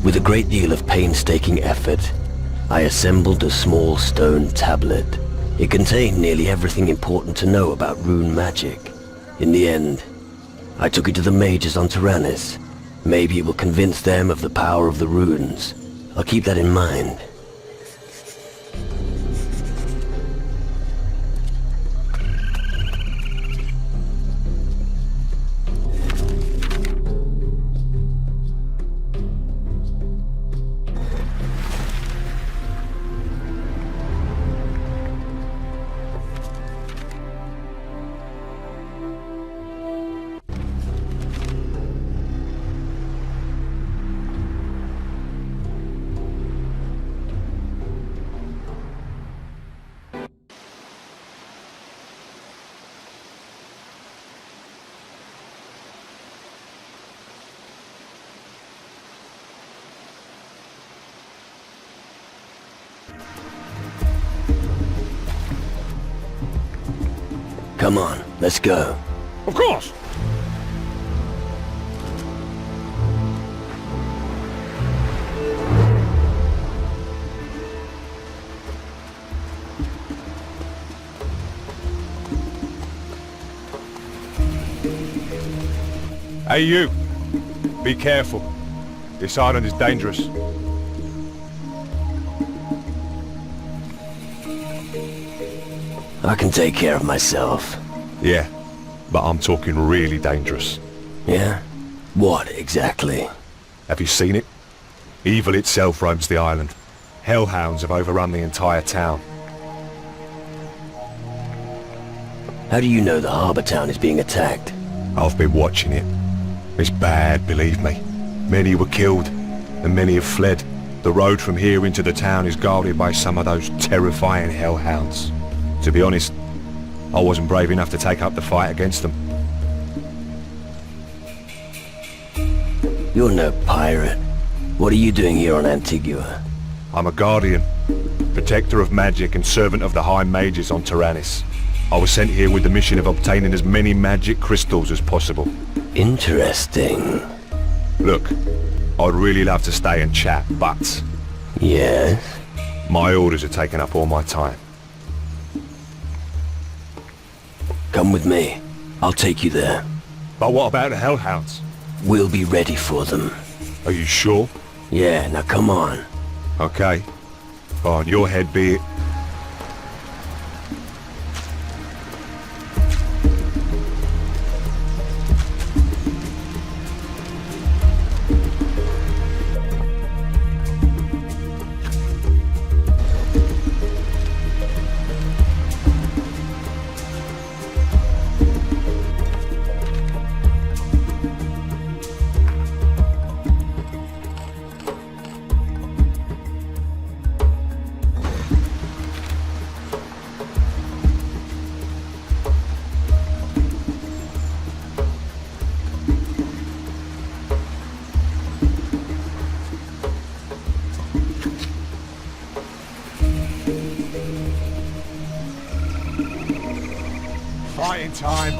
With a great deal of painstaking effort, I assembled a small stone tablet. It contained nearly everything important to know about rune magic. In the end, I took it to the mages on Tyrannus. Maybe it will convince them of the power of the runes. I'll keep that in mind. Come on, let's go. Of course! Hey you! Be careful. This island is dangerous. I can take care of myself. Yeah, but I'm talking really dangerous. Yeah? What exactly? Have you seen it? Evil itself roams the island. Hellhounds have overrun the entire town. How do you know the harbor town is being attacked? I've been watching it. It's bad, believe me. Many were killed, and many have fled. The road from here into the town is guarded by some of those terrifying hellhounds. To be honest, I wasn't brave enough to take up the fight against them. You're no pirate. What are you doing here on Antigua? I'm a guardian, protector of magic and servant of the High Mages on Tyrannus. I was sent here with the mission of obtaining as many magic crystals as possible. Interesting. Look, I'd really love to stay and chat, but... Yes? My orders are taking up all my time. Come with me. I'll take you there. But what about the hellhounds? We'll be ready for them. Are you sure? Yeah, now come on. Okay. On your head be it. Fighting time.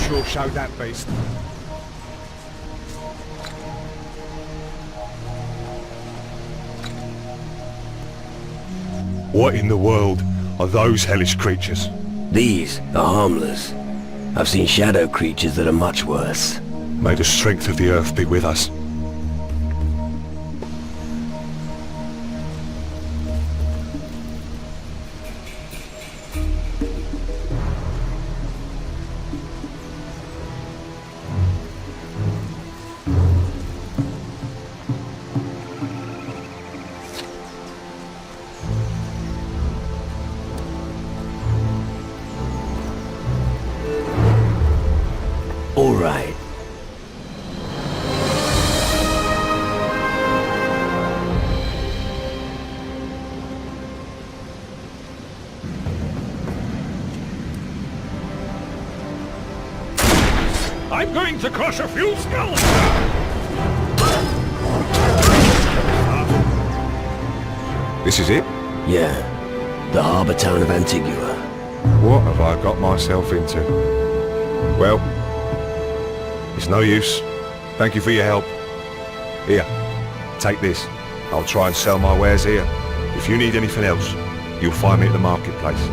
Sure showed that beast. What in the world are those hellish creatures? These are harmless. I've seen shadow creatures that are much worse. May the strength of the earth be with us. All right. I'm going to crush a few skulls now! This is it? Yeah, the harbour town of Antigua. What have I got myself into? Well, it's no use. Thank you for your help. Here, take this. I'll try and sell my wares here. If you need anything else, you'll find me at the marketplace.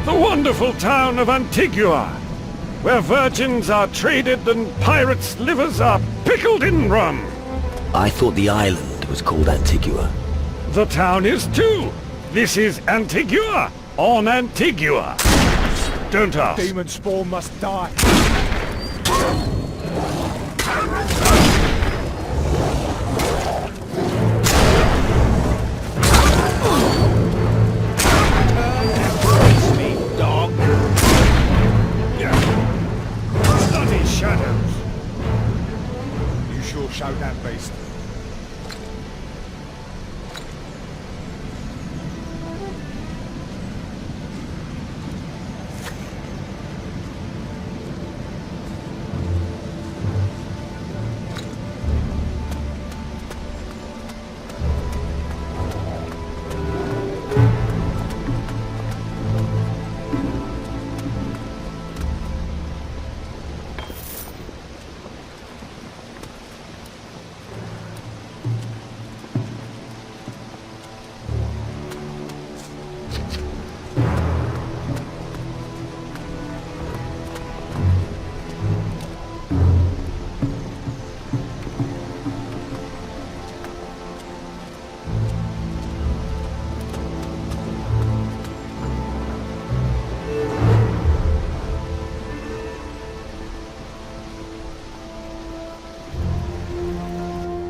The wonderful town of Antigua, where virgins are traded and pirates' livers are pickled in rum. I thought the island was called Antigua. The town is too. This is Antigua, on Antigua. Don't ask. Demon spawn must die. Bloody shadows. You sure showed that beast.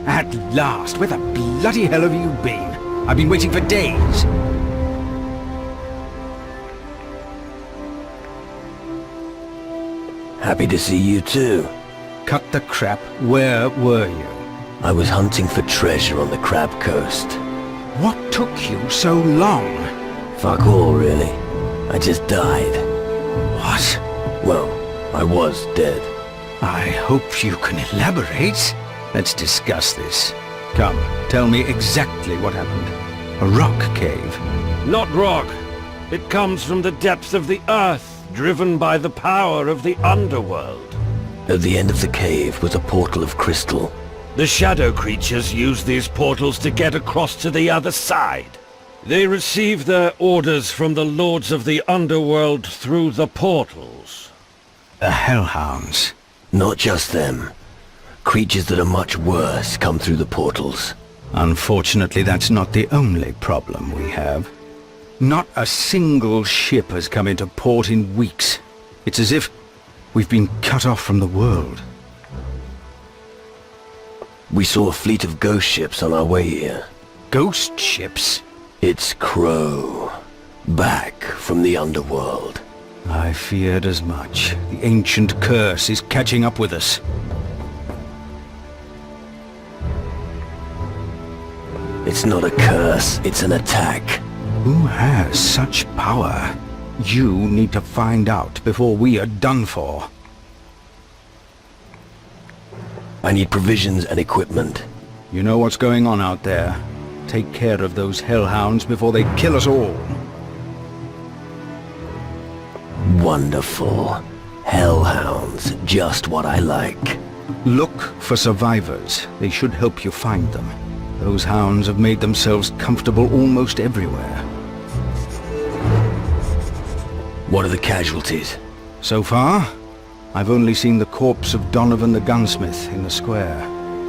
At last! Where the bloody hell have you been? I've been waiting for days. Happy to see you too. Cut the crap. Where were you? I was hunting for treasure on the Crab Coast. What took you so long? Fuck all, really. I just died. What? Well, I was dead. I hope you can elaborate. Let's discuss this. Come, tell me exactly what happened. A rock cave. Not rock. It comes from the depths of the earth, driven by the power of the underworld. At the end of the cave was a portal of crystal. The shadow creatures use these portals to get across to the other side. They receive their orders from the lords of the underworld through the portals. The Hellhounds. Not just them. Creatures that are much worse come through the portals. Unfortunately, that's not the only problem we have. Not a single ship has come into port in weeks. It's as if we've been cut off from the world. We saw a fleet of ghost ships on our way here. Ghost ships? It's Crow. Back from the underworld. I feared as much. The ancient curse is catching up with us. It's not a curse, it's an attack. Who has such power? You need to find out before we are done for. I need provisions and equipment. You know what's going on out there. Take care of those hellhounds before they kill us all. Wonderful. Hellhounds, just what I like. Look for survivors. They should help you find them. Those hounds have made themselves comfortable almost everywhere. What are the casualties? So far, I've only seen the corpse of Donovan the gunsmith in the square.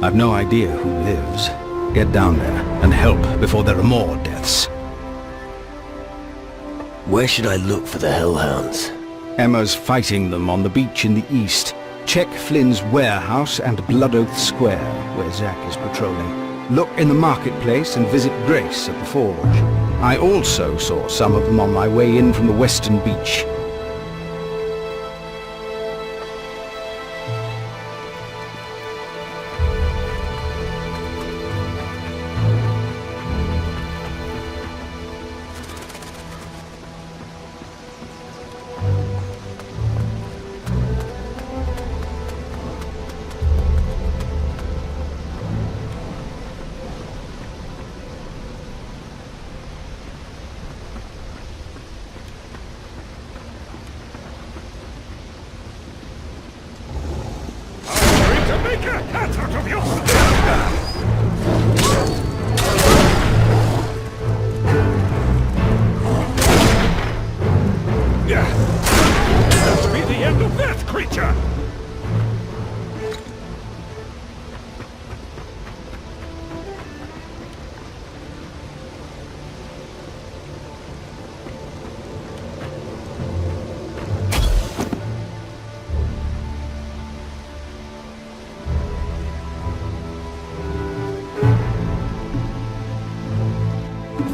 I've no idea who lives. Get down there and help before there are more deaths. Where should I look for the hellhounds? Emma's fighting them on the beach in the east. Check Flynn's warehouse and Blood Oath Square, where Zack is patrolling. Look in the marketplace and visit Grace at the forge. I also saw some of them on my way in from the western beach. Take a hat out of your... That'll be the end of that creature!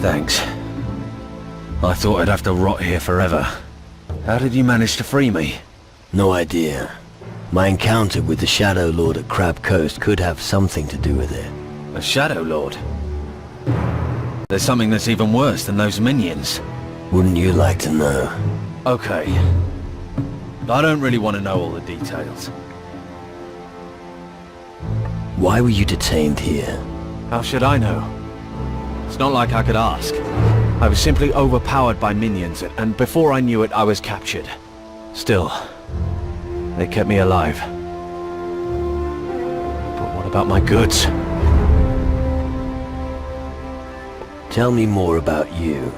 Thanks. I thought I'd have to rot here forever. How did you manage to free me? No idea. My encounter with the Shadow Lord at Crab Coast could have something to do with it. A Shadow Lord? There's something that's even worse than those minions. Wouldn't you like to know? Okay. I don't really want to know all the details. Why were you detained here? How should I know? It's not like I could ask. I was simply overpowered by minions, and before I knew it, I was captured. Still, they kept me alive. But what about my goods? Tell me more about you.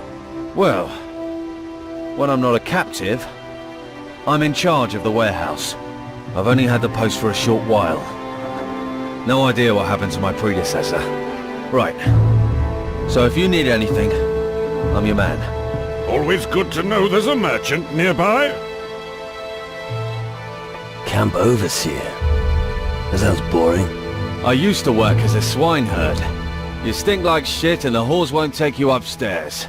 Well, when I'm not a captive, I'm in charge of the warehouse. I've only had the post for a short while. No idea what happened to my predecessor. Right. So if you need anything, I'm your man. Always good to know there's a merchant nearby. Camp Overseer. That sounds boring. I used to work as a swineherd. You stink like shit and the whores won't take you upstairs.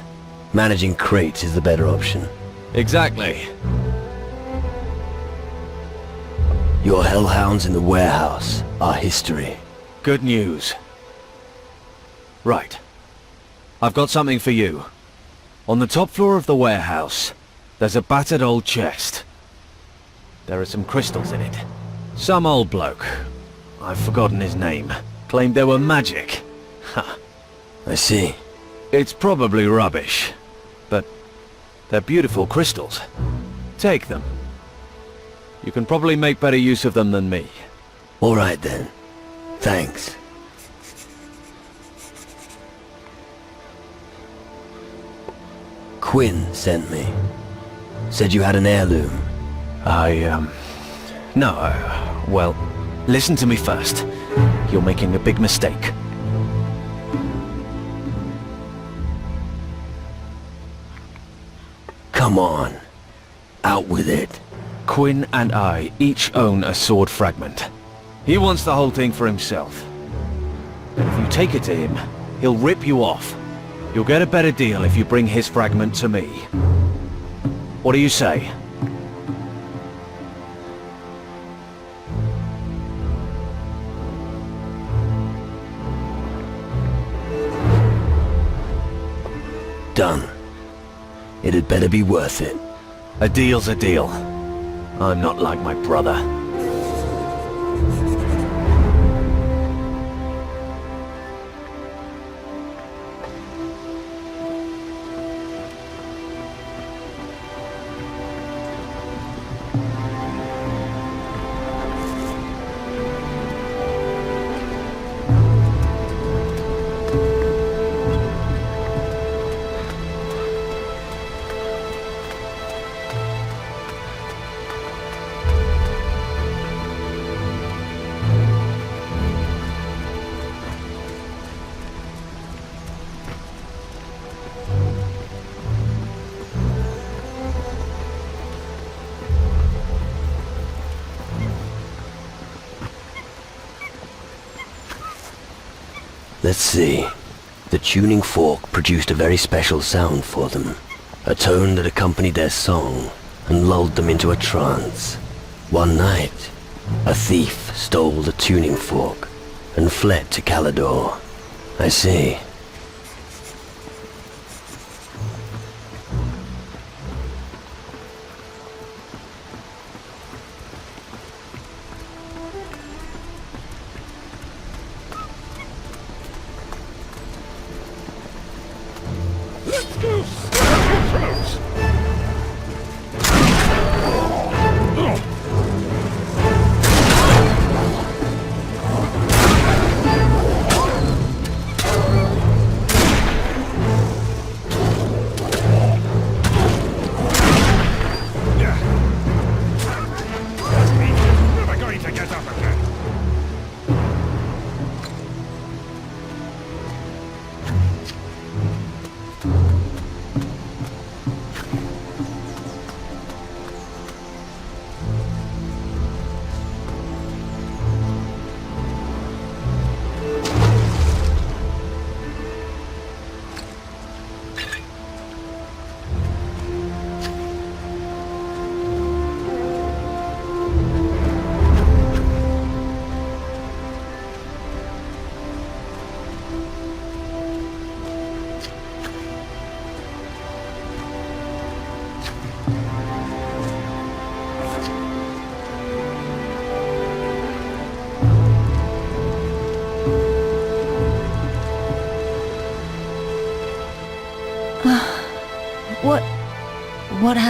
Managing crates is the better option. Exactly. Your hellhounds in the warehouse are history. Good news. Right. I've got something for you. On the top floor of the warehouse, there's a battered old chest. There are some crystals in it. Some old bloke, I've forgotten his name, claimed they were magic. Ha. I see. It's probably rubbish, but they're beautiful crystals. Take them. You can probably make better use of them than me. All right then. Thanks. Quinn sent me. Said you had an heirloom. Well, listen to me first. You're making a big mistake. Come on. Out with it. Quinn and I each own a sword fragment. He wants the whole thing for himself. And if you take it to him, he'll rip you off. You'll get a better deal if you bring his fragment to me. What do you say? Done. It had better be worth it. A deal's a deal. I'm not like my brother. Let's see. The tuning fork produced a very special sound for them. A tone that accompanied their song and lulled them into a trance. One night, a thief stole the tuning fork and fled to Calador. I see. Let's go stab your throats!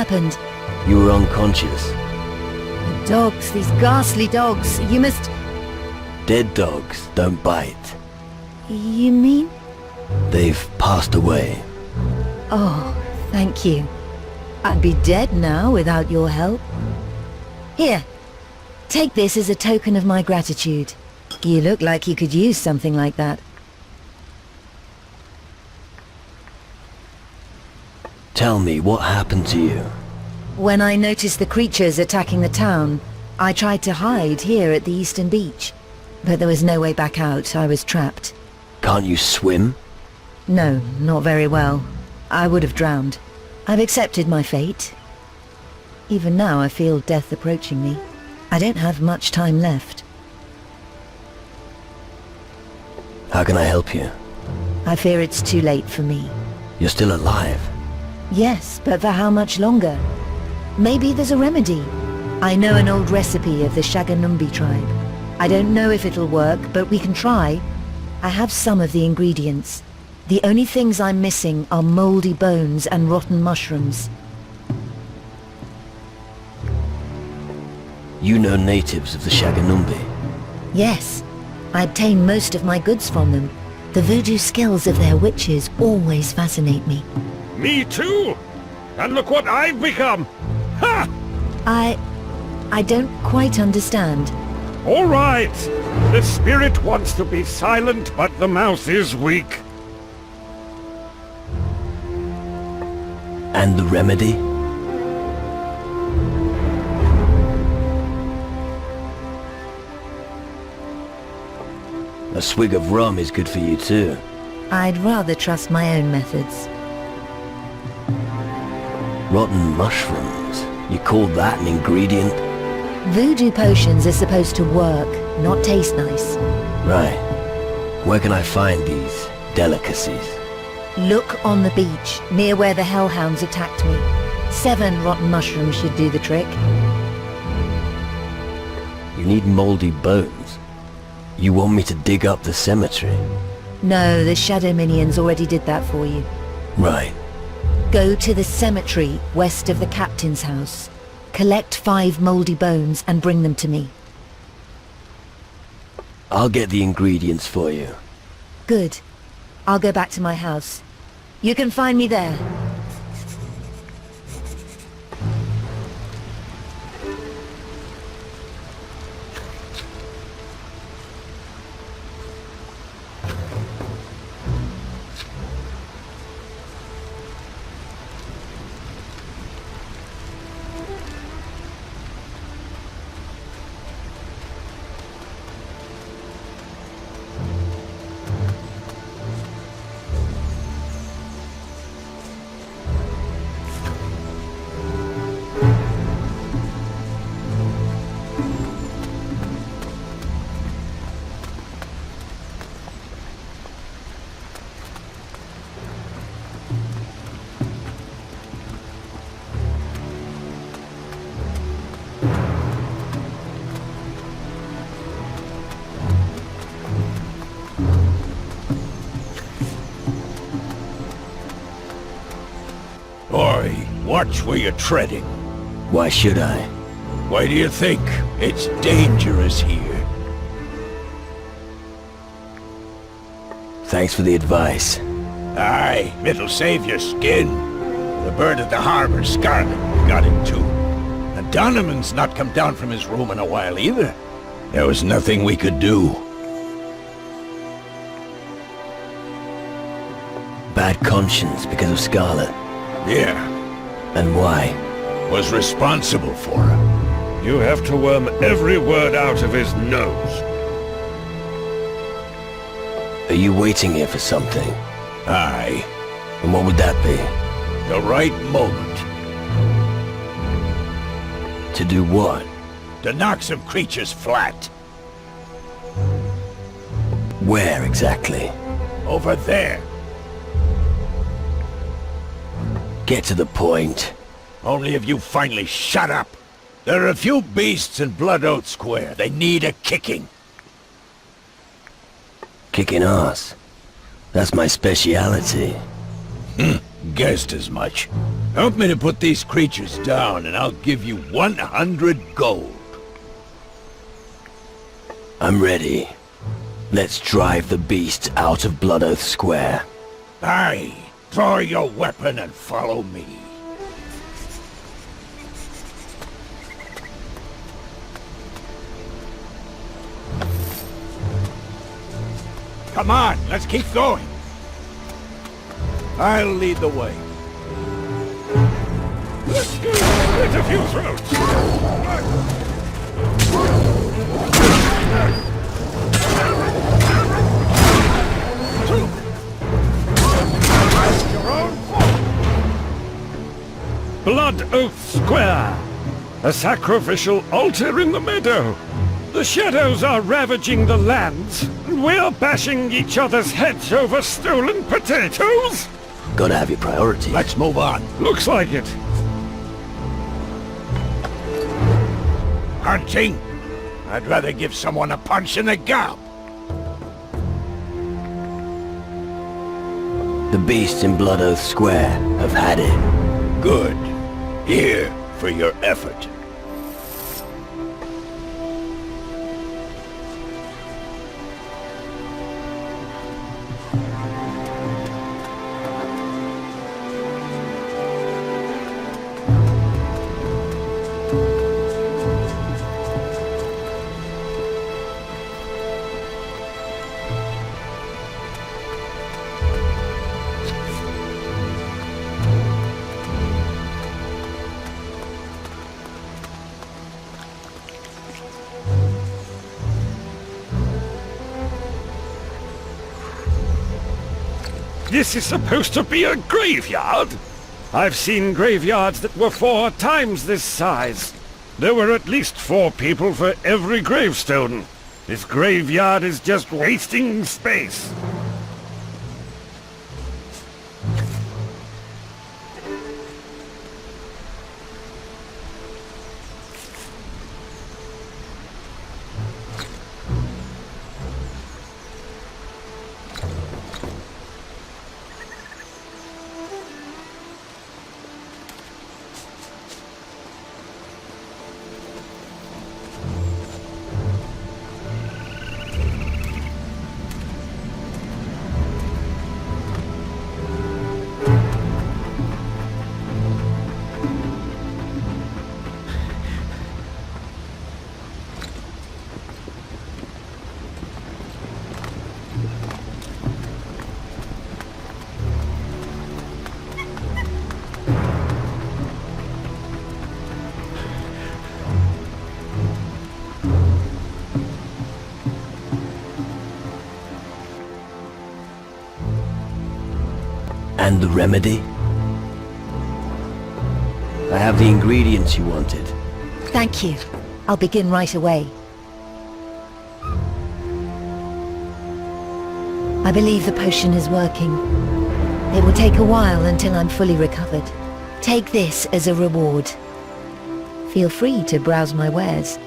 happened? You were unconscious. The dogs, these ghastly dogs. You must... Dead dogs don't bite. You mean? They've passed away. Oh, thank you. I'd be dead now without your help. Here, take this as a token of my gratitude. You look like you could use something like that. Tell me, what happened to you? When I noticed the creatures attacking the town, I tried to hide here at the eastern beach. But there was no way back out. I was trapped. Can't you swim? No, not very well. I would have drowned. I've accepted my fate. Even now I feel death approaching me. I don't have much time left. How can I help you? I fear it's too late for me. You're still alive. Yes, but for how much longer? Maybe there's a remedy. I know an old recipe of the Shaganumbi tribe. I don't know if it'll work, but we can try. I have some of the ingredients. The only things I'm missing are moldy bones and rotten mushrooms. You know natives of the Shaganumbi. Yes, I obtain most of my goods from them. The voodoo skills of their witches always fascinate me. Me too! And look what I've become! Ha! I don't quite understand. All right! The spirit wants to be silent, but the mouth is weak. And the remedy? A swig of rum is good for you too. I'd rather trust my own methods. Rotten mushrooms. You call that an ingredient? Voodoo potions are supposed to work, not taste nice. Right. Where can I find these delicacies? Look on the beach, near where the hellhounds attacked me. 7 rotten mushrooms should do the trick. You need moldy bones. You want me to dig up the cemetery? No, the shadow minions already did that for you. Right. Go to the cemetery west of the captain's house. Collect 5 moldy bones and bring them to me. I'll get the ingredients for you. Good. I'll go back to my house. You can find me there. Oi, watch where you're treading. Why should I? Why do you think? It's dangerous here. Thanks for the advice. Aye, it'll save your skin. The bird at the harbor, Scarlet, got him too. And Donovan's not come down from his room in a while either. There was nothing we could do. Bad conscience because of Scarlet. Yeah, And why? was responsible for him. You have to worm every word out of his nose. Are you waiting here for something? Aye, And what would that be? the right moment To do what? to knock some creatures flat. Where exactly? Over there. Get to the point. Only if you finally shut up. There are a few beasts in Bloodout Square. They need a kicking. Kicking ass. That's my speciality. Guessed as much. Help me to put these creatures down, and I'll give you 100 gold. I'm ready. Let's drive the beasts out of Blood Oath Square. Aye, draw your weapon and follow me. Come on, let's keep going. I'll lead the way. Let's go split a few throats. Your own fault. Blood Oath Square. A sacrificial altar in the meadow. The shadows are ravaging the lands, and we're bashing each other's heads over stolen potatoes? Gotta have your priorities. Let's move on. Looks like it. Hunting? I'd rather give someone a punch in the gob. The beasts in Blood Oath Square have had it. Good. Here for your effort. This is supposed to be a graveyard? I've seen graveyards that were 4 times this size. There were at least 4 people for every gravestone. This graveyard is just wasting space. And the remedy? I have the ingredients you wanted. Thank you. I'll begin right away. I believe the potion is working. It will take a while until I'm fully recovered. Take this as a reward. Feel free to browse my wares.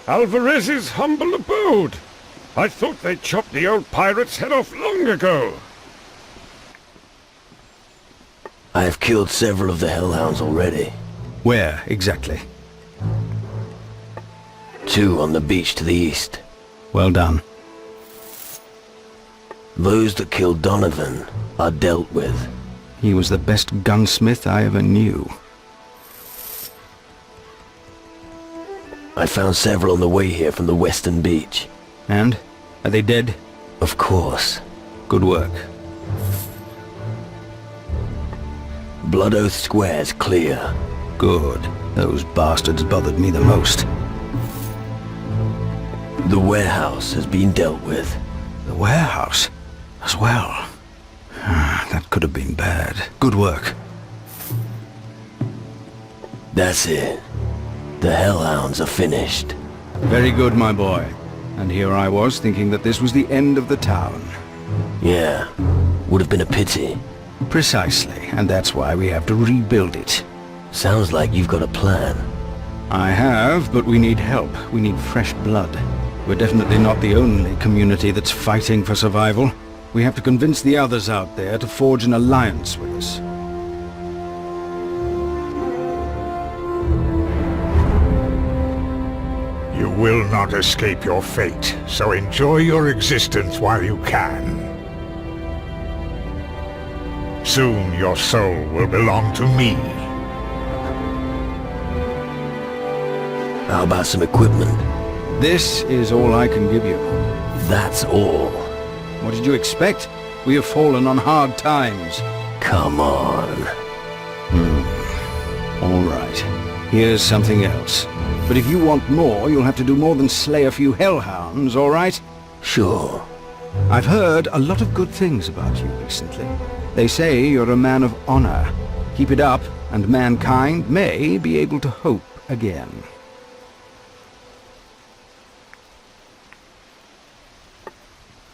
Álvarez's humble abode. I thought they chopped the old pirate's head off long ago. I have killed several of the hellhounds already. Where, exactly? 2 on the beach to the east. Well done. Those that killed Donovan are dealt with. He was the best gunsmith I ever knew. I found several on the way here from the western beach. And? Are they dead? Of course. Good work. Blood Oath Square's clear. Good. Those bastards bothered me the most. The warehouse has been dealt with. The warehouse? As well. That could have been bad. Good work. That's it. The hellhounds are finished. Very good, my boy. And here I was thinking that this was the end of the town. Yeah, would have been a pity. Precisely, and that's why we have to rebuild it. Sounds like you've got a plan. I have, but we need help. We need fresh blood. We're definitely not the only community that's fighting for survival. We have to convince the others out there to forge an alliance with us. You will not escape your fate, so enjoy your existence while you can. Soon your soul will belong to me. How about some equipment? This is all I can give you. That's all. What did you expect? We have fallen on hard times. Come on. All right. Here's something else. But if you want more, you'll have to do more than slay a few hellhounds, all right? Sure. I've heard a lot of good things about you recently. They say you're a man of honor. Keep it up, and mankind may be able to hope again.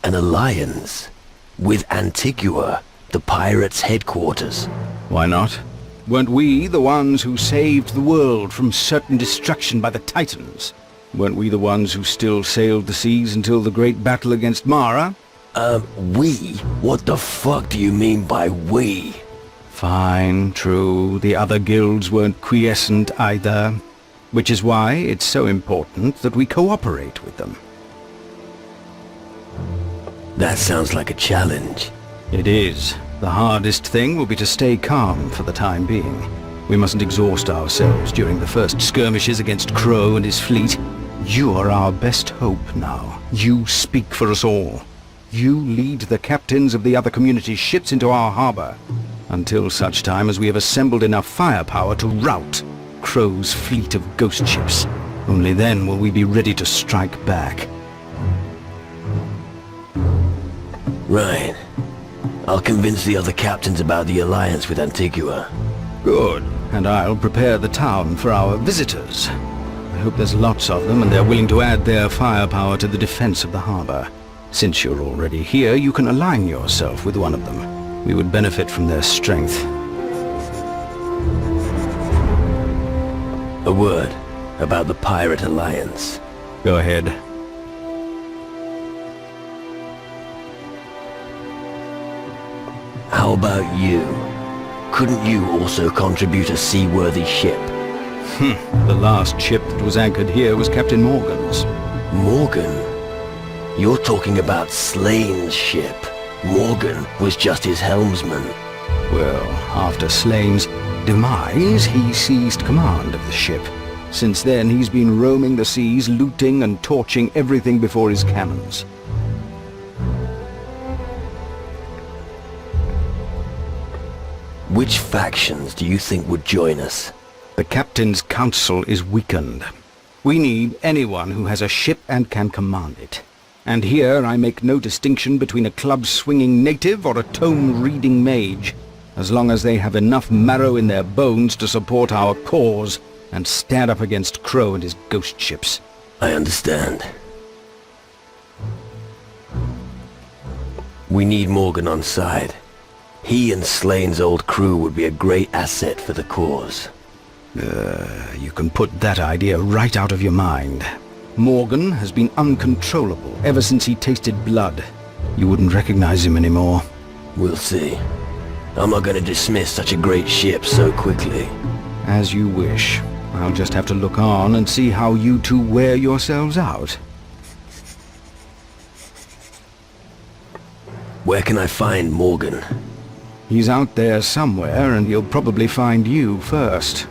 An alliance? With Antigua, the pirates' headquarters? Why not? Weren't we the ones who saved the world from certain destruction by the Titans? Weren't we the ones who still sailed the seas until the great battle against Mara? We? What the fuck do you mean by we? Fine, true. The other guilds weren't quiescent either. Which is why it's so important that we cooperate with them. That sounds like a challenge. It is. The hardest thing will be to stay calm for the time being. We mustn't exhaust ourselves during the first skirmishes against Crow and his fleet. You are our best hope now. You speak for us all. You lead the captains of the other community's ships into our harbor, until such time as we have assembled enough firepower to rout Crow's fleet of ghost ships. Only then will we be ready to strike back. Right. I'll convince the other captains about the alliance with Antigua. Good. And I'll prepare the town for our visitors. I hope there's lots of them and they're willing to add their firepower to the defense of the harbor. Since you're already here, you can align yourself with one of them. We would benefit from their strength. A word about the pirate alliance. Go ahead. How about you? Couldn't you also contribute a seaworthy ship? The last ship that was anchored here was Captain Morgan's. Morgan? You're talking about Slane's ship. Morgan was just his helmsman. Well, after Slane's demise, he seized command of the ship. Since then, he's been roaming the seas, looting and torching everything before his cannons. Which factions do you think would join us? The Captain's Council is weakened. We need anyone who has a ship and can command it. And here I make no distinction between a club-swinging native or a tome-reading mage, as long as they have enough marrow in their bones to support our cause and stand up against Crow and his ghost ships. I understand. We need Morgan on side. He and Slane's old crew would be a great asset for the cause. You can put that idea right out of your mind. Morgan has been uncontrollable ever since he tasted blood. You wouldn't recognize him anymore. We'll see. I'm not going to dismiss such a great ship so quickly. As you wish. I'll just have to look on and see how you two wear yourselves out. Where can I find Morgan? He's out there somewhere, and he'll probably find you first.